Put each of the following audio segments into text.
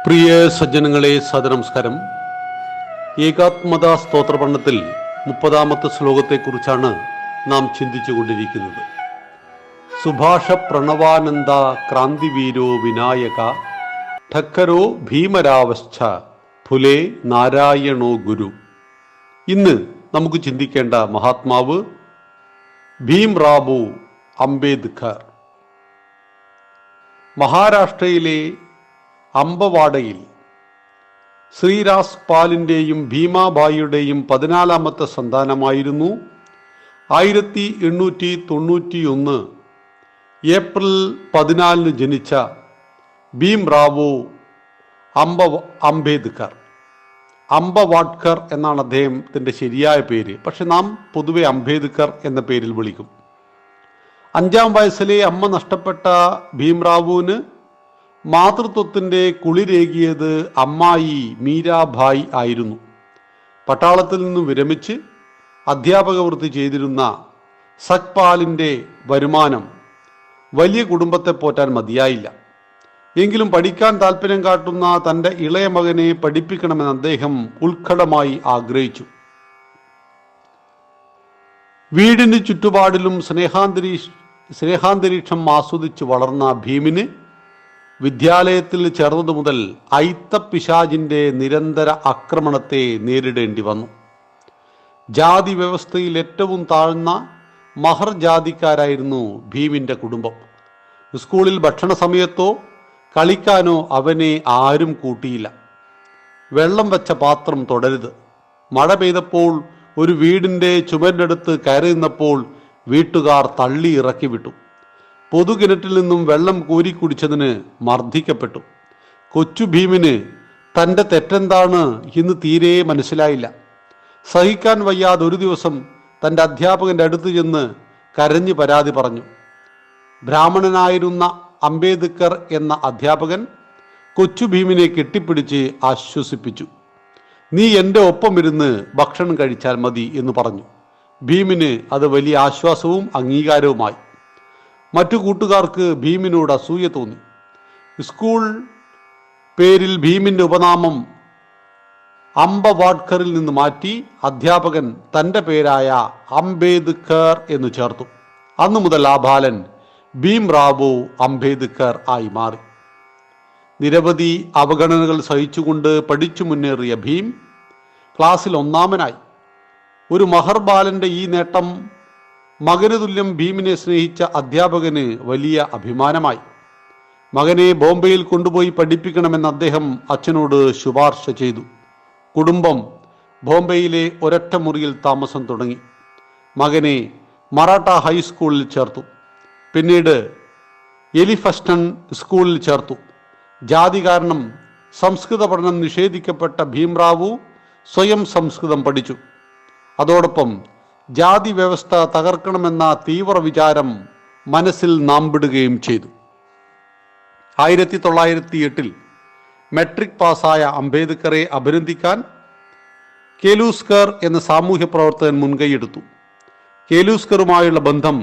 പ്രിയ സജ്ജനങ്ങളെ, സദനമസ്കാരം. ഏകാത്മതാ സ്തോത്രപഠനത്തിൽ 30-ാമത്തെ ശ്ലോകത്തെക്കുറിച്ചാണ് നാം ചിന്തിച്ചുകൊണ്ടിരിക്കുന്നത്. സുഭാഷ പ്രണവാനന്ദ ക്രാന്തിവീരോ വിനായക ഠക്കരോ ഭീമരാവശ്ച ഫുലേ നാരായണോ ഗുരു. ഇന്ന് നമുക്ക് ചിന്തിക്കേണ്ട മഹാത്മാവ് ഭീംറാവു അംബേദ്കർ. മഹാരാഷ്ട്രയിലെ അംബവാഡയിൽ ശ്രീരാസ് പാലിൻ്റെയും ഭീമാബായിയുടെയും 14-ാമത്തെ സന്താനമായിരുന്നു 1891 ഏപ്രിൽ 14 ജനിച്ച ഭീംറാവു അംബേദ്കർ. അംബവാഡ്കർ എന്നാണ് അദ്ദേഹത്തിൻ്റെ ശരിയായ പേര്. പക്ഷെ നാം പൊതുവെ അംബേദ്കർ എന്ന പേരിൽ വിളിക്കും. 5-ാം വയസ്സിലെ അമ്മ നഷ്ടപ്പെട്ട ഭീംറാവുവിന് മാതൃത്വത്തിൻ്റെ കുളിരേകിയത് അമ്മായി മീരാഭായ് ആയിരുന്നു. പട്ടാളത്തിൽ നിന്ന് വിരമിച്ച് അധ്യാപക വൃത്തി ചെയ്തിരുന്ന സഖ്പാലിൻ്റെ വരുമാനം വലിയ കുടുംബത്തെ പോറ്റാൻ മതിയായില്ല. എങ്കിലും പഠിക്കാൻ താല്പര്യം കാട്ടുന്ന തൻ്റെ ഇളയ മകനെ പഠിപ്പിക്കണമെന്ന് അദ്ദേഹം ഉത്കടമായി ആഗ്രഹിച്ചു. വീടിന് ചുറ്റുപാടിലും സ്നേഹാന്തരീക്ഷം ആസ്വദിച്ച് വളർന്ന ഭീമിന് വിദ്യാലയത്തിൽ ചേർന്നതു മുതൽ ഐത്തപ്പിശാചിൻ്റെ നിരന്തര ആക്രമണത്തെ നേരിടേണ്ടി വന്നു. ജാതി വ്യവസ്ഥയിൽ ഏറ്റവും താഴ്ന്ന മഹർ ജാതിക്കാരായിരുന്നു ഭീമിൻ്റെ കുടുംബം. സ്കൂളിൽ ഭക്ഷണ സമയത്തോ കളിക്കാനോ അവനെ ആരും കൂട്ടിയില്ല. വെള്ളം വെച്ച പാത്രം തൊടരുത്. മഴ പെയ്തപ്പോൾ ഒരു വീടിൻ്റെ ചുമരിനടുത്ത് കയറി നിന്നപ്പോൾ വീട്ടുകാർ തള്ളി ഇറക്കി വിട്ടു. പൊതുകിണറ്റിൽ നിന്നും വെള്ളം കോരി കുടിച്ചതിന് മർദ്ദിക്കപ്പെട്ടു. കൊച്ചു ഭീമിന് തൻ്റെ തെറ്റെന്താണ് എന്ന് തീരെ മനസ്സിലായില്ല. സഹിക്കാൻ വയ്യാതെ ഒരു ദിവസം തൻ്റെ അധ്യാപകൻ്റെ അടുത്ത് ചെന്ന് കരഞ്ഞ് പരാതി പറഞ്ഞു. ബ്രാഹ്മണനായിരുന്ന അംബേദ്കർ എന്ന അധ്യാപകൻ കൊച്ചു ഭീമിനെ കെട്ടിപ്പിടിച്ച് ആശ്വസിപ്പിച്ചു. നീ എൻ്റെ ഒപ്പം ഇരുന്ന് ഭക്ഷണം കഴിച്ചാൽ മതി എന്ന് പറഞ്ഞു. ഭീമിന് അത് വലിയ ആശ്വാസവും അംഗീകാരവുമായി. മറ്റു കൂട്ടുകാർക്ക് ഭീമിനോട് അസൂയ തോന്നി. സ്കൂൾ പേരിൽ ഭീമിൻ്റെ ഉപനാമം അംബവാഡ്കറിൽ നിന്ന് മാറ്റി അധ്യാപകൻ തൻ്റെ പേരായ അംബേദ്കർ എന്ന് ചേർത്തു. അന്നു മുതൽ ആ ബാലൻ ഭീംറാവു അംബേദ്കർ ആയി മാറി. നിരവധി അവഗണനകൾ സഹിച്ചുകൊണ്ട് പഠിച്ചു മുന്നേറിയ ഭീം ക്ലാസ്സിൽ 1-ാമനായി. ഒരു മഹർ ബാലൻ്റെ ഈ നേട്ടം മകന് തുല്യം ഭീമിനെ സ്നേഹിച്ച അധ്യാപകന് വലിയ അഭിമാനമായി. മകനെ ബോംബെയിൽ കൊണ്ടുപോയി പഠിപ്പിക്കണമെന്ന് അദ്ദേഹം അച്ഛനോട് ശുപാർശ ചെയ്തു. കുടുംബം ബോംബെയിലെ ഒരൊറ്റ മുറിയിൽ താമസം തുടങ്ങി. മകനെ മറാഠ ഹൈസ്കൂളിൽ ചേർത്തു. പിന്നീട് എലിഫസ്റ്റൺ സ്കൂളിൽ ചേർത്തു. ജാതി കാരണം സംസ്കൃത പഠനം നിഷേധിക്കപ്പെട്ട ഭീംറാവു സ്വയം സംസ്കൃതം പഠിച്ചു. അതോടൊപ്പം ജാതി വ്യവസ്ഥ തകർക്കണമെന്ന തീവ്ര വിചാരം മനസ്സിൽ നാമ്പിടുകയും ചെയ്തു. 1908 മെട്രിക് പാസ്സായ അംബേദ്കറെ അഭിനന്ദിക്കാൻ കേലൂസ്കർ എന്ന സാമൂഹ്യ പ്രവർത്തകൻ മുൻകൈയെടുത്തു. കേലൂസ്കറുമായുള്ള ബന്ധം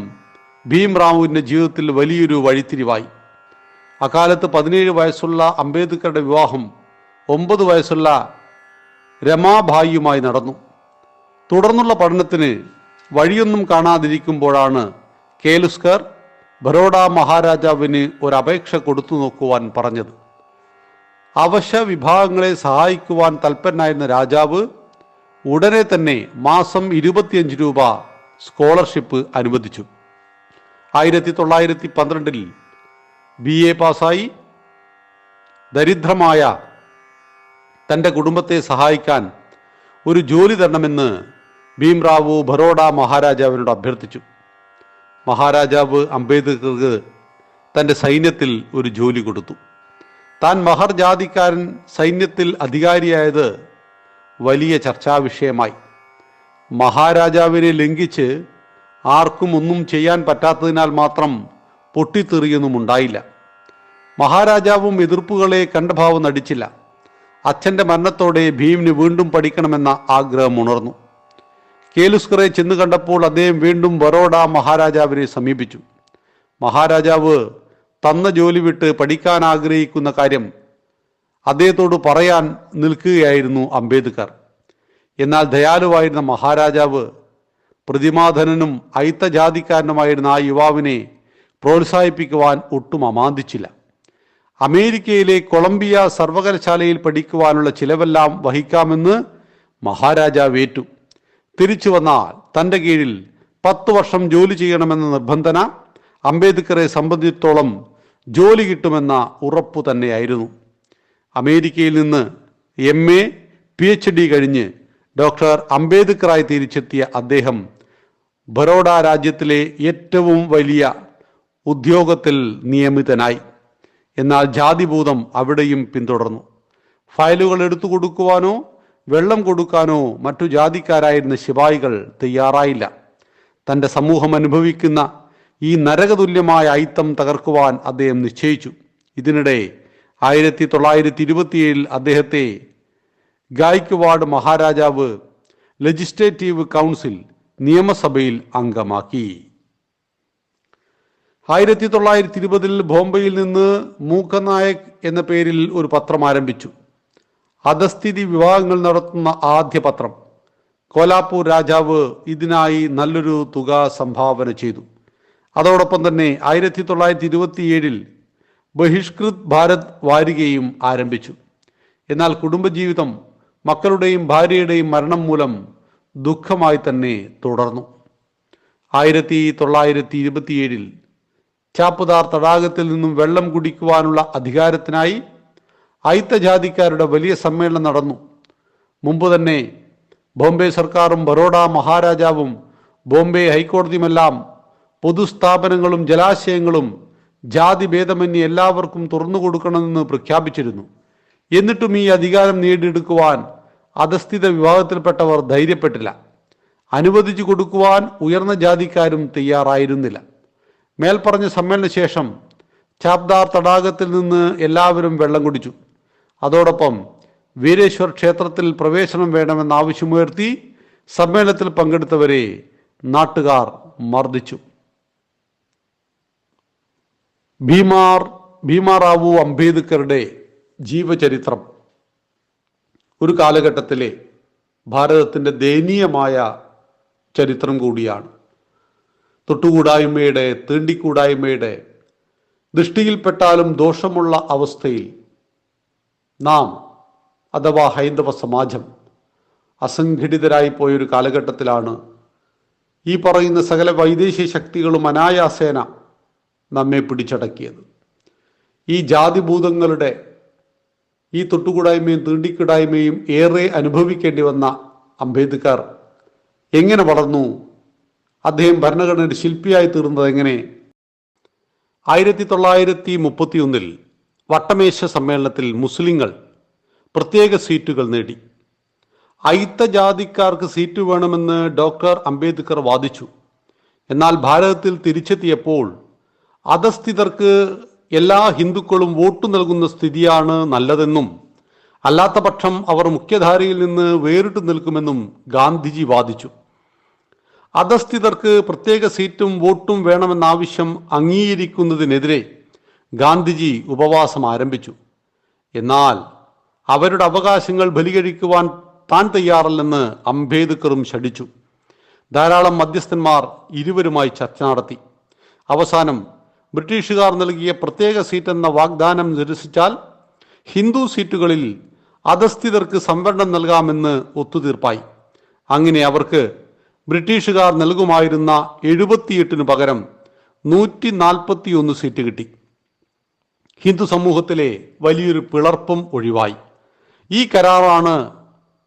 ഭീംറാവുവിൻ്റെ ജീവിതത്തിൽ വലിയൊരു വഴിത്തിരിവായി. അക്കാലത്ത് 17 വയസ്സുള്ള അംബേദ്കറുടെ വിവാഹം 9 വയസ്സുള്ള രമാഭായിയുമായി നടന്നു. തുടർന്നുള്ള പഠനത്തിന് വഴിയൊന്നും കാണാതിരിക്കുമ്പോഴാണ് കേലുസ്കർ ബറോഡ മഹാരാജാവിന് ഒരു അപേക്ഷ കൊടുത്തു നോക്കുവാൻ പറഞ്ഞത്. അവശ്യ വിഭാഗങ്ങളെ സഹായിക്കുവാൻ തൽപരനായിരുന്ന രാജാവ് ഉടനെ തന്നെ മാസം 25 രൂപ സ്കോളർഷിപ്പ് അനുവദിച്ചു. 1912 BA പാസ്സായി ദരിദ്രമായ തൻ്റെ കുടുംബത്തെ സഹായിക്കാൻ ഒരു ജോലി തരണമെന്ന് ഭീംറാവു ബറോഡ മഹാരാജാവിനോട് അഭ്യർത്ഥിച്ചു. മഹാരാജാവ് അംബേദ്കർക്ക് തൻ്റെ സൈന്യത്തിൽ ഒരു ജോലി കൊടുത്തു. താൻ മഹർ ജാതിക്കാരൻ സൈന്യത്തിൽ അധികാരിയായത് വലിയ ചർച്ചാ വിഷയമായി. മഹാരാജാവിനെ ലംഘിച്ച് ആർക്കും ഒന്നും ചെയ്യാൻ പറ്റാത്തതിനാൽ മാത്രം പൊട്ടിത്തെറിയൊന്നും ഉണ്ടായില്ല. മഹാരാജാവും എതിർപ്പുകളെ കണ്ടഭാവം നടിച്ചില്ല. അച്ഛൻ്റെ മരണത്തോടെ ഭീമിന് വീണ്ടും പഠിക്കണമെന്ന ആഗ്രഹം ഉണർന്നു. കേലുസ്കറെ ചെന്ന് കണ്ടപ്പോൾ അദ്ദേഹം വീണ്ടും ബറോഡ മഹാരാജാവിനെ സമീപിച്ചു. മഹാരാജാവ് തന്ന ജോലി വിട്ട് പഠിക്കാൻ ആഗ്രഹിക്കുന്ന കാര്യം അദ്ദേഹത്തോട് പറയാൻ നിൽക്കുകയായിരുന്നു അംബേദ്കർ. എന്നാൽ ദയാലുവായിരുന്ന മഹാരാജാവ് പ്രതിമാധനനും അയിത്തജാതിക്കാരനുമായിരുന്ന ആ യുവാവിനെ പ്രോത്സാഹിപ്പിക്കുവാൻ ഒട്ടും അമാന്തിച്ചില്ല. അമേരിക്കയിലെ കൊളംബിയ സർവകലാശാലയിൽ പഠിക്കുവാനുള്ള ചിലവെല്ലാം വഹിക്കാമെന്ന് മഹാരാജാവ് ഏറ്റു. തിരിച്ചു വന്നാൽ തൻ്റെ കീഴിൽ 10 വർഷം ജോലി ചെയ്യണമെന്ന നിബന്ധന അംബേദ്കറെ സംബന്ധിച്ചിടത്തോളം ജോലി കിട്ടുമെന്ന ഉറപ്പു തന്നെയായിരുന്നു. അമേരിക്കയിൽ നിന്ന് MA PhD കഴിഞ്ഞ് ഡോക്ടർ അംബേദ്കറായി തിരിച്ചെത്തിയ അദ്ദേഹം ബറോഡ രാജ്യത്തിലെ ഏറ്റവും വലിയ ഉദ്യോഗത്തിൽ നിയമിതനായി. എന്നാൽ ജാതിഭൂതം അവിടെയും പിന്തുടർന്നു. ഫയലുകൾ എടുത്തു കൊടുക്കുവാനോ വെള്ളം കൊടുക്കാനോ മറ്റു ജാതിക്കാരായിരുന്ന ശിപായികൾ തയ്യാറായില്ല. തൻ്റെ സമൂഹം അനുഭവിക്കുന്ന ഈ നരകതുല്യമായ അയിത്തം തകർക്കുവാൻ അദ്ദേഹം നിശ്ചയിച്ചു. ഇതിനിടെ 1927 അദ്ദേഹത്തെ ഗായ്ക്വാഡ് മഹാരാജാവ് ലെജിസ്ലേറ്റീവ് കൗൺസിൽ നിയമസഭയിൽ അംഗമാക്കി. 1920 ബോംബെയിൽ നിന്ന് മൂക്കനായക് എന്ന പേരിൽ ഒരു പത്രം ആരംഭിച്ചു. അധസ്ഥിതി വിഭാഗങ്ങൾ നടത്തുന്ന ആദ്യ പത്രം. കോലാപ്പൂർ രാജാവ് ഇതിനായി നല്ലൊരു തുക സംഭാവന ചെയ്തു. അതോടൊപ്പം തന്നെ 1927 ബഹിഷ്കൃത് ഭാരത് വാരികയും ആരംഭിച്ചു. എന്നാൽ കുടുംബജീവിതം മക്കളുടെയും ഭാര്യയുടെയും മരണം മൂലം ദുഃഖമായി തന്നെ തുടർന്നു. 1927 ചാപ്പുദാർ തടാകത്തിൽ നിന്നും വെള്ളം കുടിക്കുവാനുള്ള അധികാരത്തിനായി അയിത്തജാതിക്കാരുടെ വലിയ സമ്മേളനം നടന്നു. മുമ്പ് തന്നെ ബോംബെ സർക്കാരും ബറോഡ മഹാരാജാവും ബോംബെ ഹൈക്കോടതിയുമെല്ലാം പൊതുസ്ഥാപനങ്ങളും ജലാശയങ്ങളും ജാതി ഭേദമന്യേ എല്ലാവർക്കും തുറന്നു കൊടുക്കണമെന്ന് പ്രഖ്യാപിച്ചിരുന്നു. എന്നിട്ടും ഈ അധികാരം നേടിയെടുക്കുവാൻ അധസ്ഥിത വിഭാഗത്തിൽപ്പെട്ടവർ ധൈര്യപ്പെട്ടില്ല. അനുവദിച്ചു കൊടുക്കുവാൻ ഉയർന്ന ജാതിക്കാരും തയ്യാറായിരുന്നില്ല. മേൽപ്പറഞ്ഞ സമ്മേളന ശേഷം ചാപ്ദാർ തടാകത്തിൽ നിന്ന് എല്ലാവരും വെള്ളം കുടിച്ചു. അതോടൊപ്പം വീരേശ്വർ ക്ഷേത്രത്തിൽ പ്രവേശനം വേണമെന്ന ആവശ്യമുയർത്തി സമ്മേളനത്തിൽ പങ്കെടുത്തവരെ നാട്ടുകാർ മർദ്ദിച്ചു. ഭീമാറാവു അംബേദ്കറുടെ ജീവചരിത്രം ഒരു കാലഘട്ടത്തിലെ ഭാരതത്തിൻ്റെ ദയനീയമായ ചരിത്രം കൂടിയാണ്. തൊട്ടുകൂടായ്മയുടെ തീണ്ടിക്കൂടായ്മയുടെ ദൃഷ്ടിയിൽപ്പെട്ടാലും ദോഷമുള്ള അവസ്ഥയിൽ നാം അഥവാ ഹൈന്ദവ സമാജം അസംഘടിതരായി പോയൊരു കാലഘട്ടത്തിലാണ് ഈ പറയുന്ന സകല വൈദേശിക ശക്തികളും അനായാസേന നമ്മെ പിടിച്ചടക്കിയത്. ഈ ജാതിഭൂതങ്ങളുടെ ഈ തൊട്ടുകൂടായ്മയും തീണ്ടിക്കൂടായ്മയും ഏറെ അനുഭവിക്കേണ്ടി വന്ന അംബേദ്കർ എങ്ങനെ വളർന്നു? അദ്ദേഹം ഭരണഘടനയുടെ ശില്പിയായി തീർന്നത് എങ്ങനെ? 1931 വട്ടമേശ സമ്മേളനത്തിൽ മുസ്ലിങ്ങൾ പ്രത്യേക സീറ്റുകൾ നേടി. അയിത്തജാതിക്കാർക്ക് സീറ്റ് വേണമെന്ന് ഡോക്ടർ അംബേദ്കർ വാദിച്ചു. എന്നാൽ ഭാരതത്തിൽ തിരിച്ചെത്തിയപ്പോൾ അധസ്ഥിതർക്ക് എല്ലാ ഹിന്ദുക്കളും വോട്ട് നൽകുന്ന സ്ഥിതിയാണ് നല്ലതെന്നും അല്ലാത്ത പക്ഷം അവർ മുഖ്യധാരയിൽ നിന്ന് വേറിട്ട് നിൽക്കുമെന്നും ഗാന്ധിജി വാദിച്ചു. അധസ്ഥിതർക്ക് പ്രത്യേക സീറ്റും വോട്ടും വേണമെന്ന ആവശ്യം അംഗീകരിക്കുന്നതിനെതിരെ ഗാന്ധിജി ഉപവാസം ആരംഭിച്ചു. എന്നാൽ അവരുടെ അവകാശങ്ങൾ ബലികഴിക്കുവാൻ താൻ തയ്യാറല്ലെന്ന് അംബേദ്കറും ശഠിച്ചു. ധാരാളം മധ്യസ്ഥന്മാർ ഇരുവരുമായി ചർച്ച നടത്തി. അവസാനം ബ്രിട്ടീഷുകാർ നൽകിയ പ്രത്യേക സീറ്റെന്ന വാഗ്ദാനം നിരസിച്ചാൽ ഹിന്ദു സീറ്റുകളിൽ അധസ്ഥിതർക്ക് സംവരണം നൽകാമെന്ന് ഒത്തുതീർപ്പായി. അങ്ങനെ അവർക്ക് ബ്രിട്ടീഷുകാർ നൽകുമായിരുന്ന 78 പകരം 141 സീറ്റ് കിട്ടി. ഹിന്ദു സമൂഹത്തിലെ വലിയൊരു പിളർപ്പും ഒഴിവായി. ഈ കരാറാണ്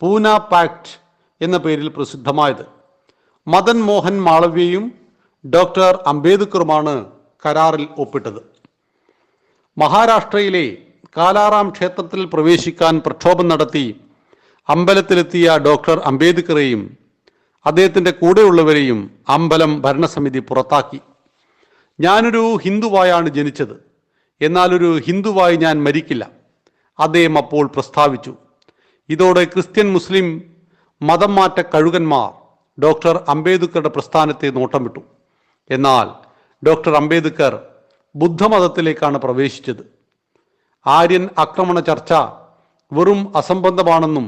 പൂന പാക്ട് എന്ന പേരിൽ പ്രസിദ്ധമായത്. മദൻ മോഹൻ മാളവ്യയും ഡോക്ടർ അംബേദ്കറുമാണ് കരാറിൽ ഒപ്പിട്ടത്. മഹാരാഷ്ട്രയിലെ കാലാറാം ക്ഷേത്രത്തിൽ പ്രവേശിക്കാൻ പ്രക്ഷോഭം നടത്തി അമ്പലത്തിലെത്തിയ ഡോക്ടർ അംബേദ്കറെയും അദ്ദേഹത്തിൻ്റെ കൂടെയുള്ളവരെയും അമ്പലം ഭരണസമിതി പുറത്താക്കി. ഞാനൊരു ഹിന്ദുവായാണ് ജനിച്ചത്, എന്നാൽ ഒരു ഹിന്ദുവായി ഞാൻ മരിക്കില്ല, അദ്ദേഹം അപ്പോൾ പ്രസ്താവിച്ചു. ഇതോടെ ക്രിസ്ത്യൻ മുസ്ലിം മതം മാറ്റ കഴുകന്മാർ ഡോക്ടർ അംബേദ്കറുടെ പ്രസ്ഥാനത്തെ നോട്ടം വിട്ടു. എന്നാൽ ഡോക്ടർ അംബേദ്കർ ബുദ്ധമതത്തിലേക്കാണ് പ്രവേശിച്ചത്. ആര്യൻ ആക്രമണ ചർച്ച വെറും അസംബന്ധമാണെന്നും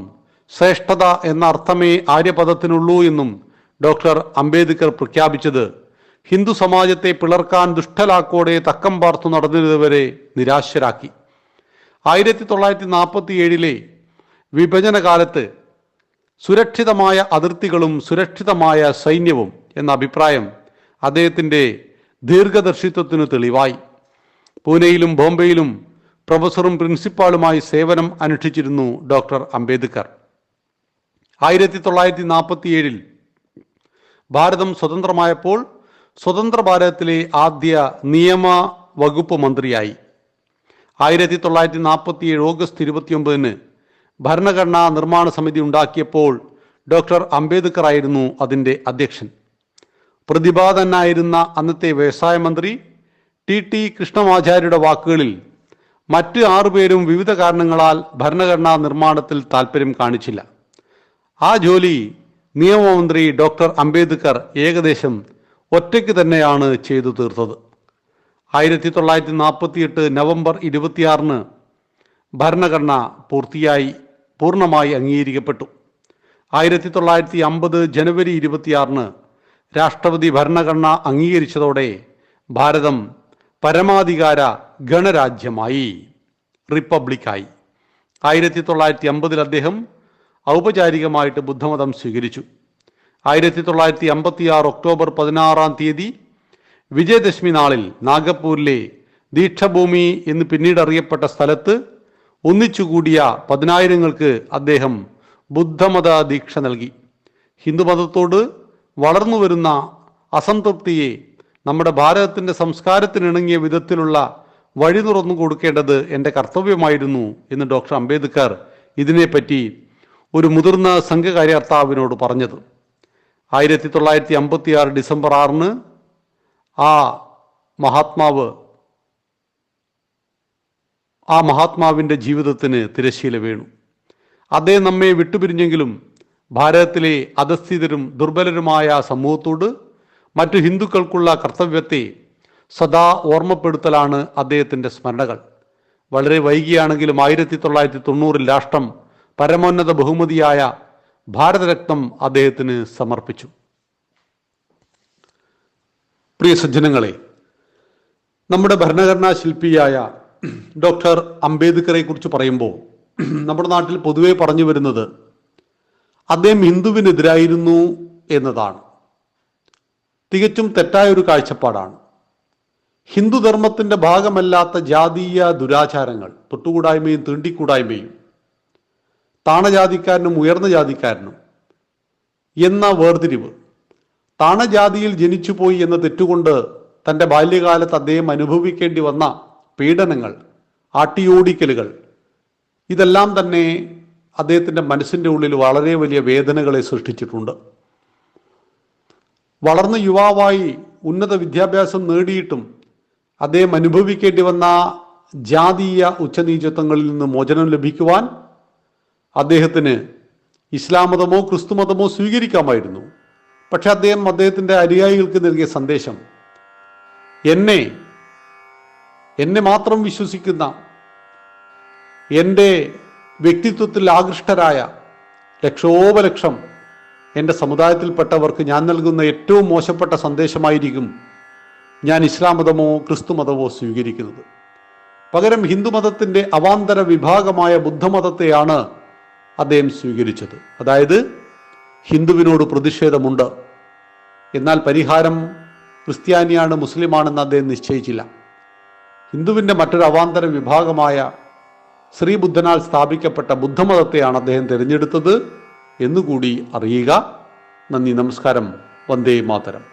ശ്രേഷ്ഠത എന്ന അർത്ഥമേ ആര്യപദത്തിനുള്ളൂ എന്നും ഡോക്ടർ അംബേദ്കർ പ്രഖ്യാപിച്ചത് ഹിന്ദു സമാജത്തെ പിളർക്കാൻ ദുഷ്ടലാക്കോടെ തക്കം പാർത്തു നടന്നിരുന്നവരെ നിരാശരാക്കി. 1947 വിഭജന കാലത്ത് സുരക്ഷിതമായ അതിർത്തികളും സുരക്ഷിതമായ സൈന്യവും എന്ന അഭിപ്രായം അദ്ദേഹത്തിൻ്റെ ദീർഘദർശിത്വത്തിനു തെളിവായി. പൂനെയിലും ബോംബെയിലും പ്രൊഫസറും പ്രിൻസിപ്പാളുമായി സേവനം അനുഷ്ഠിച്ചിരുന്നു ഡോക്ടർ അംബേദ്കർ. 1947 ഭാരതം സ്വതന്ത്രമായപ്പോൾ സ്വതന്ത്ര ഭാരതത്തിലെ ആദ്യ നിയമ വകുപ്പ് മന്ത്രിയായി. 1947 ഓഗസ്റ്റ് 29 ഭരണഘടനാ നിർമ്മാണ സമിതി ഉണ്ടാക്കിയപ്പോൾ ഡോക്ടർ അംബേദ്കർ ആയിരുന്നു അതിൻ്റെ അധ്യക്ഷൻ. പ്രതിഭാതനായിരുന്ന അന്നത്തെ വ്യവസായ മന്ത്രി ടി കൃഷ്ണമാചാര്യയുടെ വാക്കുകളിൽ മറ്റ് 6 പേരും വിവിധ കാരണങ്ങളാൽ ഭരണഘടനാ നിർമ്മാണത്തിൽ താല്പര്യം കാണിച്ചില്ല. ആ ജോലി നിയമമന്ത്രി ഡോക്ടർ അംബേദ്കർ ഏകദേശം ഒറ്റയ്ക്ക് തന്നെയാണ് ചെയ്തു തീർത്തത്. 1948 നവംബർ 26 ഭരണഘടന പൂർണ്ണമായി അംഗീകരിക്കപ്പെട്ടു. 1950 ജനുവരി 26 രാഷ്ട്രപതി ഭരണഘടന അംഗീകരിച്ചതോടെ ഭാരതം പരമാധികാര ഗണരാജ്യമായി, റിപ്പബ്ലിക്കായി. 1950 അദ്ദേഹം ഔപചാരികമായിട്ട് ബുദ്ധമതം സ്വീകരിച്ചു. 1956 ഒക്ടോബർ 16 വിജയദശമി നാളിൽ നാഗപ്പൂരിലെ ദീക്ഷഭൂമി എന്ന് പിന്നീട് അറിയപ്പെട്ട സ്ഥലത്ത് ഒന്നിച്ചുകൂടിയ 10,000-ങ്ങൾക്ക് അദ്ദേഹം ബുദ്ധമത ദീക്ഷ നൽകി. ഹിന്ദുമതത്തോട് വളർന്നു വരുന്ന അസംതൃപ്തിയെ നമ്മുടെ ഭാരതത്തിൻ്റെ സംസ്കാരത്തിനിണങ്ങിയ വിധത്തിലുള്ള വഴി തുറന്നു കൊടുക്കേണ്ടത് എൻ്റെ കർത്തവ്യമായിരുന്നു എന്ന് ഡോക്ടർ അംബേദ്കർ ഇതിനെപ്പറ്റി ഒരു മുതിർന്ന സംഘകാര്യാർത്ഥാവിനോട് പറഞ്ഞത്. 1956 ഡിസംബർ 6 ആ മഹാത്മാവിൻ്റെ ജീവിതത്തിന് തിരശ്ശീല വീണു. അദ്ദേഹം നമ്മെ വിട്ടുപിരിഞ്ഞെങ്കിലും ഭാരതത്തിലെ അധസ്ഥിതരും ദുർബലരുമായ സമൂഹത്തോട് മറ്റു ഹിന്ദുക്കൾക്കുള്ള കർത്തവ്യത്തെ സദാ ഓർമ്മപ്പെടുത്തലാണ് അദ്ദേഹത്തിൻ്റെ സ്മരണകൾ. വളരെ വൈകിയാണെങ്കിലും 1990 രാഷ്ട്രം പരമോന്നത ബഹുമതിയായ ഭാരതരത്നം അദ്ദേഹത്തിന് സമർപ്പിച്ചു. പ്രിയ സജ്ജനങ്ങളെ, നമ്മുടെ ഭരണഘടനാ ശില്പിയായ ഡോക്ടർ അംബേദ്കറെ കുറിച്ച് പറയുമ്പോൾ നമ്മുടെ നാട്ടിൽ പൊതുവെ പറഞ്ഞു വരുന്നത് അദ്ദേഹം ഹിന്ദുവിനെതിരായിരുന്നു എന്നതാണ്. തികച്ചും തെറ്റായ ഒരു കാഴ്ചപ്പാടാണ്. ഹിന്ദുധർമ്മത്തിൻ്റെ ഭാഗമല്ലാത്ത ജാതീയ ദുരാചാരങ്ങൾ, തൊട്ടുകൂടായ്മയും തീണ്ടിക്കൂടായ്മയും, താണജാതിക്കാരനും ഉയർന്ന ജാതിക്കാരനും എന്ന വേർതിരിവ്, താണജാതിയിൽ ജനിച്ചുപോയി എന്ന തെറ്റുകൊണ്ട് തൻ്റെ ബാല്യകാലത്ത് അദ്ദേഹം അനുഭവിക്കേണ്ടി വന്ന പീഡനങ്ങൾ, ആട്ടിയോടിക്കലുകൾ, ഇതെല്ലാം തന്നെ അദ്ദേഹത്തിൻ്റെ മനസ്സിൻ്റെ ഉള്ളിൽ വളരെ വലിയ വേദനകളെ സൃഷ്ടിച്ചിട്ടുണ്ട്. വളർന്ന യുവാവായി ഉന്നത വിദ്യാഭ്യാസം നേടിയിട്ടും അദ്ദേഹം അനുഭവിക്കേണ്ടി വന്ന ജാതീയ ഉച്ചനീചത്വങ്ങളിൽ നിന്ന് മോചനം ലഭിക്കുവാൻ അദ്ദേഹത്തിന് ഇസ്ലാം മതമോ ക്രിസ്തു മതമോ സ്വീകരിക്കാമായിരുന്നു. പക്ഷെ അദ്ദേഹത്തിൻ്റെ അനുയായികൾക്ക് നൽകിയ സന്ദേശം, എന്നെ മാത്രം വിശ്വസിക്കുന്ന, എൻ്റെ വ്യക്തിത്വത്തിൽ ആകൃഷ്ടരായ ലക്ഷോപലക്ഷം എൻ്റെ സമുദായത്തിൽപ്പെട്ടവർക്ക് ഞാൻ നൽകുന്ന ഏറ്റവും മോശപ്പെട്ട സന്ദേശമായിരിക്കും ഞാൻ ഇസ്ലാം മതമോ ക്രിസ്തു മതമോ സ്വീകരിക്കുന്നത്. പകരം ഹിന്ദുമതത്തിൻ്റെ അവാന്തര വിഭാഗമായ ബുദ്ധമതത്തെയാണ് അദ്ദേഹം സ്വീകരിച്ചത്. അതായത് ഹിന്ദുവിനോട് പ്രതിഷേധമുണ്ട്, എന്നാൽ പരിഹാരം ക്രിസ്ത്യാനിയാണ്, മുസ്ലിമാണെന്ന് അദ്ദേഹം നിശ്ചയിച്ചില്ല. ഹിന്ദുവിൻ്റെ മറ്റൊരു അവാന്തര വിഭാഗമായ ശ്രീബുദ്ധനാൽ സ്ഥാപിക്കപ്പെട്ട ബുദ്ധമതത്തെയാണ് അദ്ദേഹം തിരഞ്ഞെടുത്തത് എന്നുകൂടി അറിയുക. നന്ദി, നമസ്കാരം. വന്ദേ മാതരം.